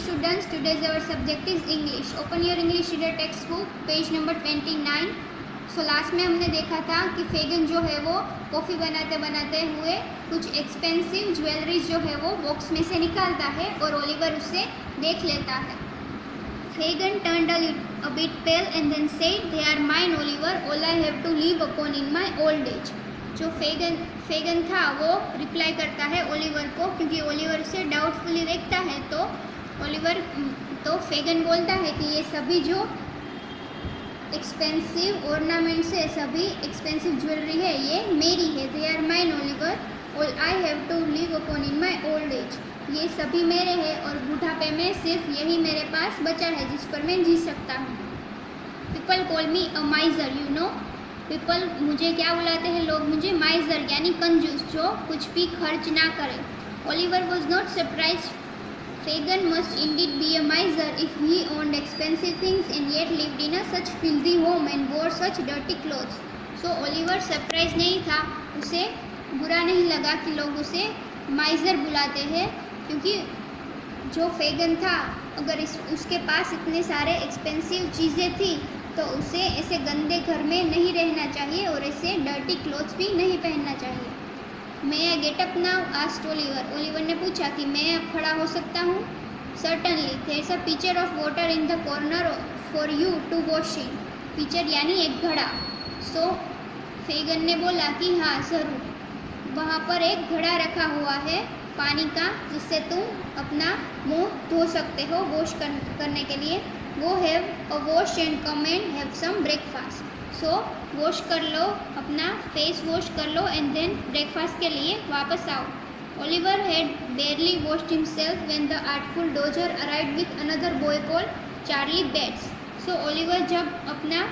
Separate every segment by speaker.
Speaker 1: students, today's our subject is English. Open your English reader textbook, page number 29. So last में हमने देखा था कि फेगन जो है वो कॉफ़ी बनाते बनाते हुए कुछ एक्सपेंसिव ज्वेलरीज जो है वो बॉक्स में से निकालता है और ओलिवर उसे देख लेता है. फेगन turned a bit pale and then said, "They are mine, Oliver. All I have to live upon in my old age." जो फेगन था वो रिप्लाई करता है ओलिवर को, क्योंकि ओलिवर उसे डाउटफुली देखता है. तो फेगन बोलता है कि ये सभी जो एक्सपेंसिव ऑर्नामेंट्स है, सभी एक्सपेंसिव ज्वेलरी है, ये मेरी है. They are mine Oliver, all I have to live upon in my old age. ये सभी मेरे हैं और बुढ़ापे में सिर्फ यही मेरे पास बचा है जिस पर मैं जी सकता हूँ. People call me a माइजर, you know. People मुझे क्या बुलाते हैं, लोग मुझे माइजर यानी कंजूस, जो कुछ भी खर्च ना करे. Oliver was not surprise. Fagin must indeed be a miser if he owned expensive things and yet lived in a such filthy home and wore such dirty clothes. So Oliver surprise नहीं था, उसे बुरा नहीं लगा कि लोग उसे माइजर बुलाते हैं, क्योंकि जो फेगन था अगर उसके पास इतने सारे एक्सपेंसिव चीज़ें थी तो उसे ऐसे गंदे घर में नहीं रहना चाहिए और ऐसे डर्टी क्लोथ्स भी नहीं पहनना चाहिए. May I get up now, asked Oliver. Oliver ने पूछा कि मैं अब खड़ा हो सकता हूँ. Certainly, there is a pitcher of water in the corner for you to wash in. Pitcher यानी एक घड़ा. सो फेगन ने बोला कि हाँ ज़रूर, वहाँ पर एक घड़ा रखा हुआ है पानी का, जिससे तुम अपना मुंह धो सकते हो वॉश करने के लिए. वो have a wash and come and have some breakfast. So wash कर लो, अपना फेस वॉश कर लो एंड देन ब्रेकफास्ट के लिए वापस आओ. Oliver had barely washed himself when the Artful Dodger arrived with another boy called Charlie Bates. So Oliver जब अपना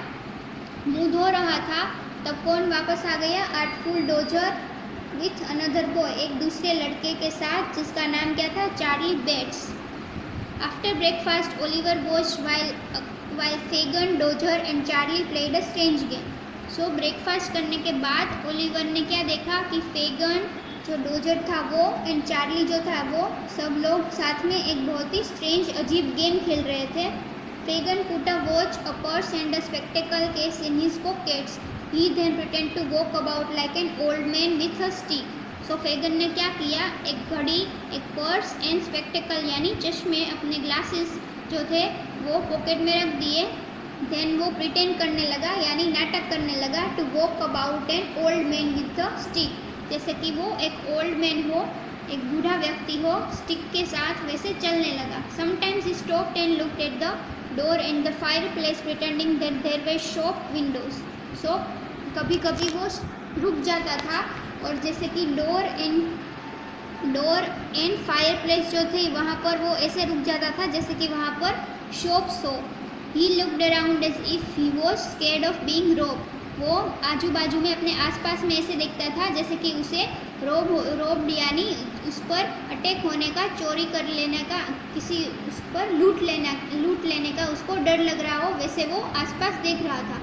Speaker 1: मुंह धो रहा था तब कौन वापस आ गया? Artful Dodger with another boy, एक दूसरे लड़के के साथ जिसका नाम क्या था? Charlie Bates. After breakfast, Oliver watched while Fagin, Dodger and Charlie played a strange game. So breakfast करने के बाद ओलिवर ने क्या देखा कि फेगन, जो डोजर था वो, एंड चार्ली जो था वो, सब लोग साथ में एक बहुत ही स्ट्रेंज अजीब गेम खेल रहे थे. फेगन put a watch, a purse and a spectacle case in his pockets. He then pretended to walk about like an old man with a stick. सो फेगन ने क्या किया? एक घड़ी, एक पर्स एंड स्पेक्टिकल यानी चश्मे, अपने ग्लासेस जो थे वो पॉकेट में रख दिए. देन वो प्रिटेंड करने लगा यानी नाटक करने लगा to walk about an old man with a stick, जैसे कि वो एक ओल्ड मैन हो, एक बूढ़ा व्यक्ति हो, स्टिक के साथ वैसे चलने लगा. Sometimes he stopped and looked at the door and the fireplace pretending that there were shop windows. So कभी कभी वो रुक जाता था और जैसे कि डोर एंड फायर प्लेस जो थी वहाँ पर वो ऐसे रुक जाता था जैसे कि वहाँ पर शॉप्स हो. He looked around as if he was scared of being rob. वो आजू बाजू में अपने आसपास में ऐसे देखता था जैसे कि उसे रोब यानी उस पर अटैक होने का, चोरी कर लेने का, किसी उस पर लूट लेने का उसको डर लग रहा हो, वैसे वो आसपास देख रहा था.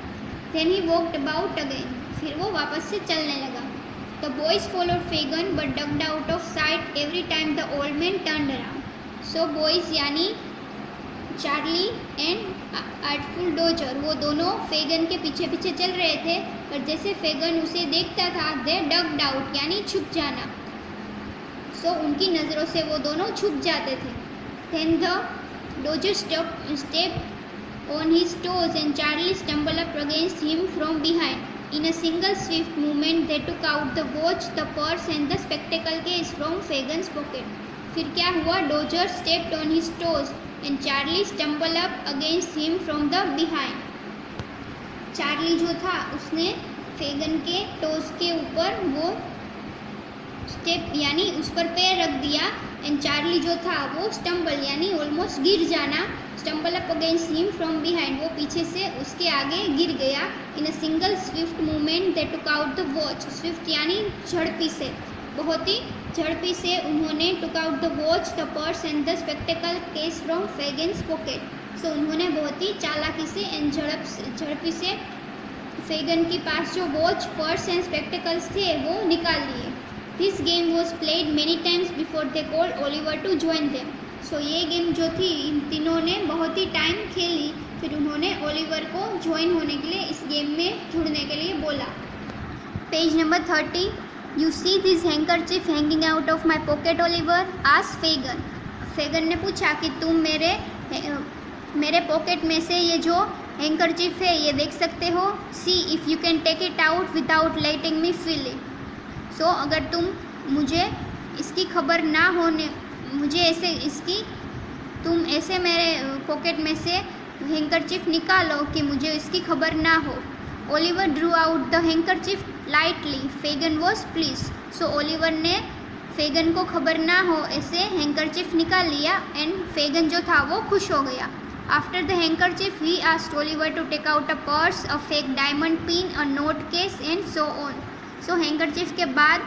Speaker 1: Then he walked about again. फिर वो वापस से चलने लगा. The boys followed Fagin but ducked out of sight every time the old man turned around. So boys यानी चार्ली एंड आर्टफुल डोजर, वो दोनों फेगन के पीछे पीछे चल रहे थे, पर जैसे फेगन उसे देखता था दे डक्ड आउट यानी छुप जाना. सो उनकी नज़रों से वो दोनों छुप जाते थे. Then the dodger stepped on his toes and Charlie stumbled up against him from behind. In a single swift movement, they took out the watch, the purse and the spectacle case from Fagin's pocket. फिर क्या हुआ? Dodger stepped on his toes and Charlie stumbled up against him from the behind. Charlie जो था उसने फेगन के toes के ऊपर वो स्टेप यानी उस पर पैर रख दिया, एंड चार्ली जो था वो स्टम्बल यानी ऑलमोस्ट गिर जाना, stumble up against him from behind, वो पीछे से उसके आगे गिर गया. In a single swift movement they took out the watch. Swift यानी झड़पी से, बहुत ही झड़पी से उन्होंने took out the watch, the purse and the spectacle case from Fagin's pocket. So उन्होंने बहुत ही चालाकी से एंड झड़पी से फेगन के पास जो वॉच, पर्स एंड स्पेक्टिकल्स थे वो निकाल लिए. This game was played many times before they called Oliver to join them. सो ये गेम जो थी इन तीनों ने बहुत ही टाइम खेली, फिर उन्होंने ओलिवर को ज्वाइन होने के लिए इस गेम में जुड़ने के लिए बोला। Page number 30, you see this handkerchief hanging out of my pocket Oliver, asked Fagin. Fagin ने पूछा कि तुम मेरे पॉकेट में से ये जो हैंकरचीफ है ये देख सकते हो। See if you can take it out without letting me feel it. So अगर मुझे इसकी खबर ना होने तुम ऐसे मेरे पॉकेट में से हैंकरचीफ निकालो कि मुझे इसकी खबर ना हो। Oliver drew out the handkerchief lightly, Fagin was please. So Oliver ने फेगन को खबर ना हो ऐसे हैंकरचीफ निकाल लिया एंड फेगन जो था वो खुश हो गया। After the handkerchief he asked Oliver to take out a purse, a fake diamond pin, a note case and so on. So handkerchief के बाद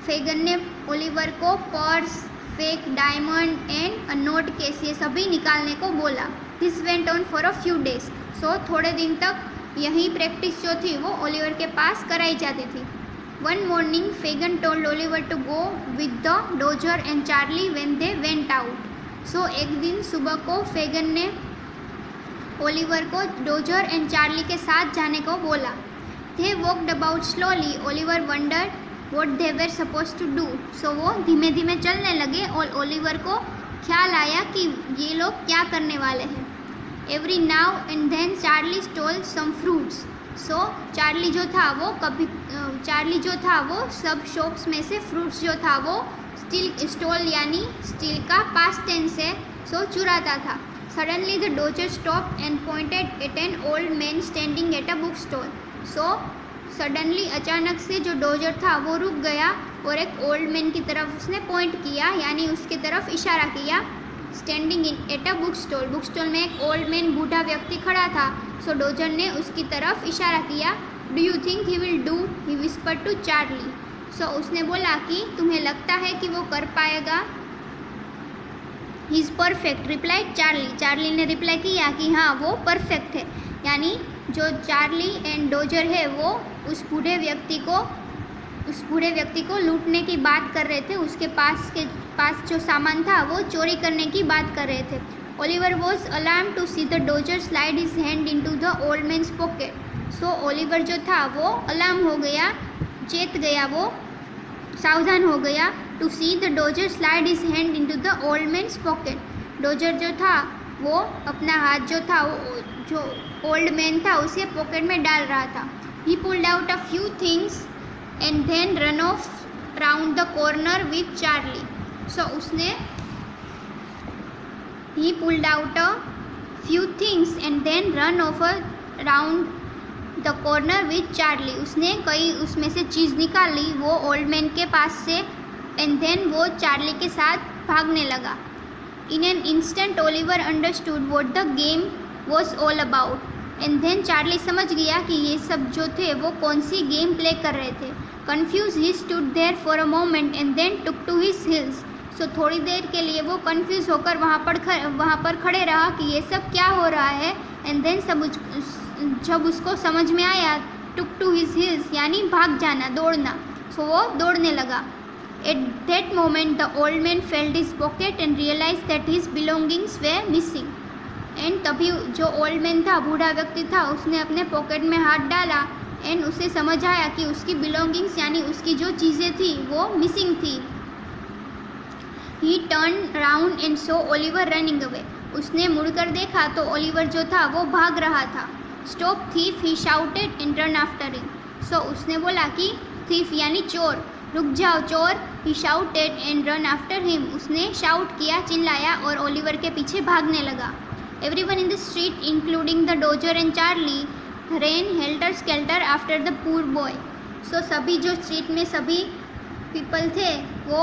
Speaker 1: फेगन ने ओलिवर को purse, fake diamond and a note case ये सभी निकालने को बोला। This went on for a few days. So थोड़े दिन तक यही प्रैक्टिस जो थी वो ओलिवर के पास कराई जाती थी। One morning Fagin told Oliver to go with the Dodger and Charlie when they went out. So एक दिन सुबह को फेगन ने ओलिवर को डोजर एंड चार्ली के साथ जाने को बोला। They walked about slowly, Oliver wondered what they were supposed to do। So वो धीमे धीमे चलने लगे और ओलिवर को ख्याल आया कि ये लोग क्या करने वाले हैं। Every now and then Charlie stole some fruits. So Charlie जो था वो सब शॉप्स में से फ्रूट्स जो था वो स्टोल यानी स्टील का पास्ट टेंस है, सो चुराता था। Suddenly the dozer stopped and pointed eight N old man standing at a book stall. So suddenly अचानक से जो डोजर था वो रुक गया और एक ओल्ड मैन की तरफ उसने पॉइंट किया यानी उसकी तरफ इशारा किया। Standing in at a book stall, book stall में एक ओल्ड मैन बूढ़ा व्यक्ति खड़ा था। सो डोजर ने उसकी तरफ इशारा किया। Do you think he will do, he whispered to Charlie. So उसने बोला कि तुम्हें लगता है कि वो कर पाएगा। He is perfect, replied Charlie. Charlie ने रिप्लाई किया कि हाँ वो परफेक्ट है, यानी जो चार्ली एंड डोजर है वो उस बूढ़े व्यक्ति को लूटने की बात कर रहे थे। उसके पास जो सामान था वो चोरी करने की बात कर रहे थे। Oliver was alarm to see the Dodger slide his hand into the old man's pocket. So Oliver जो था वो अलार्म हो गया, चेत गया, वो सावधान हो गया। To see the Dodger slide his hand into the old man's pocket. Dodger जो था वो अपना हाथ जो था जो ओल्ड मैन था उसे पॉकेट में डाल रहा था। He pulled out a few things and then run off round the corner with Charlie. So उसने he pulled out a few things and then run off round the corner with Charlie. उसने कई उसमें से चीज़ निकाली वो old man के पास से and then वो चार्ली के साथ भागने लगा। In an instant Oliver understood what the game was all about and then Charlie समझ गया कि ये सब जो थे वो कौन सी गेम प्ले कर रहे थे। Confuse he stood there for a moment and then took to his heels. So थोड़ी देर के लिए वो कन्फ्यूज होकर वहाँ पर खड़े रहा कि ये सब क्या हो रहा है। एंड देन जब उसको समझ में आया, टुक टू हिज हील्स यानी भाग जाना, दौड़ना। सो वो दौड़ने लगा। At that moment the old man felt his pocket and realize that his belongings were missing. And तभी जो ओल्ड मैन था, बूढ़ा व्यक्ति था, उसने अपने पॉकेट में हाथ डाला एंड उसे समझ आया कि उसकी बिलोंगिंग्स यानी उसकी जो चीज़ें थी वो मिसिंग थी। ही turn round and so Oliver running away. उसने मुड़कर देखा तो ओलिवर जो था वो भाग रहा था। Stop thief, he shouted and run after him. So उसने बोला कि थीफ यानी चोर, रुक जाओ चोर। He shouted and run after him. उसने शाउट किया, चिल्लाया और ओलिवर के पीछे भागने लगा। Everyone in the street, including the Dodger and Charlie, ran helter-skelter after the poor boy. So सभी जो स्ट्रीट में सभी पीपल थे वो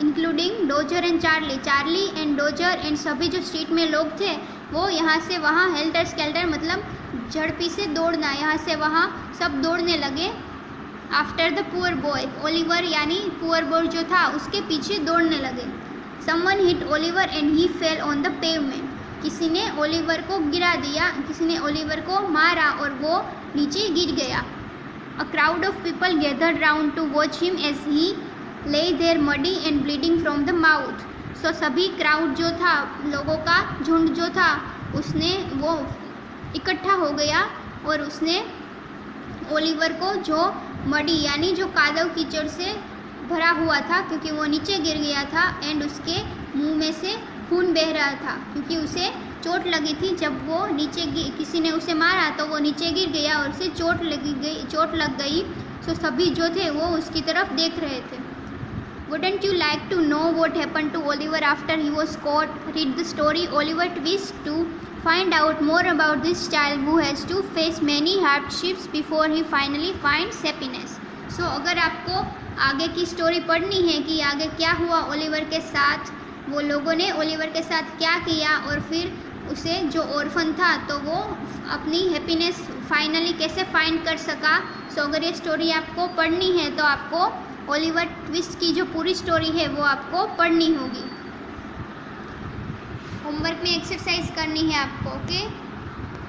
Speaker 1: including dozer and Charlie and dozer and सभी जो स्ट्रीट में लोग थे वो यहाँ से वहाँ हेल्टर स्केल्टर मतलब झड़पी से दौड़ना, यहाँ से वहाँ सब दौड़ने लगे। After the poor boy, Oliver यानी पुअर बॉय जो था उसके पीछे दौड़ने लगे। Someone hit Oliver and he fell on the pavement. किसी ने ओलिवर को गिरा दिया, किसी ने ओलिवर को मारा और वो नीचे गिर गया। A crowd of people gathered round to watch him as he lay there muddy and bleeding from the mouth. So सभी क्राउड जो था, लोगों का झुंड जो था, उसने वो इकट्ठा हो गया और उसने ओलिवर को जो मडी यानी जो कादव कीचड़ से भरा हुआ था, क्योंकि वो नीचे गिर गया था एंड उसके मुंह में से खून बह रहा था क्योंकि उसे चोट लगी थी। जब वो नीचे किसी ने उसे मारा तो वो नीचे गिर गया और उसे चोट लग गई। सो सभी जो थे वो उसकी तरफ देख रहे थे। Wouldn't you like to know what happened to Oliver after he was caught? Read the story Oliver Twist to find out more about this child who has to face many hardships before he finally finds happiness. So अगर आपको आगे की story पढ़नी है कि आगे क्या हुआ ओलिवर के साथ, वो लोगों ने ओलिवर के साथ क्या किया और फिर उसे जो ऑर्फन था तो वो अपनी हैप्पीनेस फाइनली कैसे फाइंड कर सका, सो अगर ये स्टोरी आपको पढ़नी है तो आपको ओलिवर ट्विस्ट की जो पूरी स्टोरी है वो आपको पढ़नी होगी। होमवर्क में एक्सरसाइज करनी है आपको, ओके।